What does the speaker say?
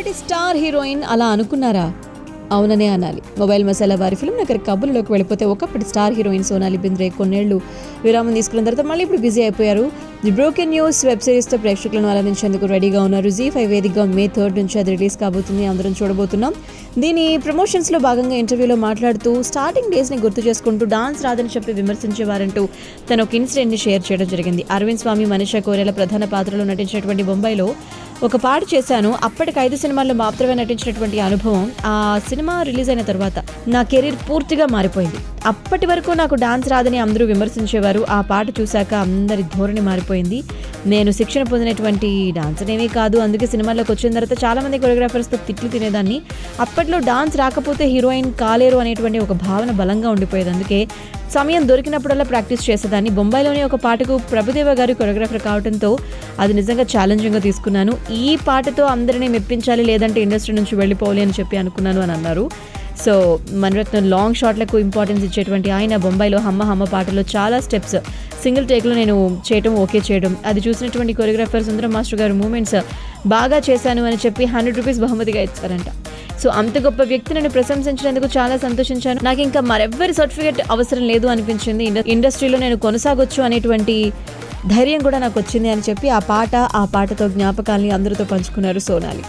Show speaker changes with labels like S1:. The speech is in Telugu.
S1: ఒకప్పటి స్టార్ హీరోయిన్ అలా అనుకున్నారా? అవుననే అనాలి. మొబైల్ మసాలా వారి ఫిల్మ్ నగర్ కబుర్లోకి వెళ్ళిపోతే ఒకప్పటి స్టార్ హీరోయిన్ సోనాలి బింద్రే కొన్నేళ్లు విరామం తీసుకున్న తర్వాత మళ్ళీ ఇప్పుడు బిజీ అయిపోయారు. ది బ్రోకెన్ న్యూస్ వెబ్ సిరీస్తో ప్రేక్షకులను అలరించేందుకు రెడీగా ఉన్నారు. జీ5 వేదికగా మే 3 నుంచి అది రిలీజ్ కాబోతుంది. అందరం చూడబోతున్నాం. దీని ప్రమోషన్స్లో భాగంగా ఇంటర్వ్యూలో మాట్లాడుతూ స్టార్టింగ్ డేస్ని గుర్తు చేసుకుంటూ డాన్స్ రాదని చెప్పి విమర్శించేవారంటూ తన ఒక ఇన్సిడెంట్ని షేర్ చేయడం జరిగింది. అరవింద్ స్వామి, మనీషా కోయిరాలా ప్రధాన పాత్రలో నటించినటువంటి బొంబాయిలో ఒక పాట చేశాను. అప్పటికి 5 సినిమాల్లో మాత్రమే నటించినటువంటి అనుభవం ఆ సినిమా రిలీజ్ అయిన తర్వాత నా కెరీర్ పూర్తిగా మారిపోయింది. అప్పటి వరకు నాకు డాన్స్ రాదని అందరూ విమర్శించేవారు. ఆ పాట చూశాక అందరి ధోరణి మారిపోయింది. నేను శిక్షణ పొందినటువంటి డాన్సర్ ఏమీ కాదు. అందుకే సినిమాల్లోకి వచ్చిన తర్వాత చాలా మంది కొరియోగ్రాఫర్స్తో తిట్లు తినేదాన్ని. అప్పట్లో డాన్స్ రాకపోతే హీరోయిన్ కాలేరు అనేటువంటి ఒక భావన బలంగా ఉండిపోయేది. అందుకే సమయం దొరికినప్పుడల్లా ప్రాక్టీస్ చేసేదాన్ని. బొంబాయిలోనే ఒక పాటకు ప్రభుదేవ గారు కొరియోగ్రాఫర్ కావడంతో అది నిజంగా ఛాలెంజింగ్గా తీసుకున్నాను. ఈ పాటతో అందరినీ మెప్పించాలి, లేదంటే ఇండస్ట్రీ నుంచి వెళ్ళిపోవాలి అని చెప్పి అనుకున్నాను అని అన్నారు. సో మణిరత్నం లాంగ్ షాట్లకు ఇంపార్టెన్స్ ఇచ్చేటువంటి ఆయన బొంబాయిలో హమ్మ హమ్మ పాటలో చాలా స్టెప్స్ సింగిల్ టేక్లో నేను చేయటం ఓకే చేయడం, అది చూసినటువంటి కొరియోగ్రాఫర్ సుందరం మాస్టర్ గారు మూమెంట్స్ బాగా చేశాను అని చెప్పి 100 రూపీస్ బహుమతిగా ఇచ్చారంట. సో అంత గొప్ప వ్యక్తి నన్ను ప్రశంసించినందుకు చాలా సంతోషించాను. నాకు ఇంకా మరెవ్వరి సర్టిఫికేట్ అవసరం లేదు అనిపించింది. ఇండస్ట్రీలో నేను కొనసాగొచ్చు అనేటువంటి ధైర్యం కూడా నాకు వచ్చింది అని చెప్పి ఆ పాటతో జ్ఞాపకాల్ని అందరితో పంచుకున్నారు సోనాలి.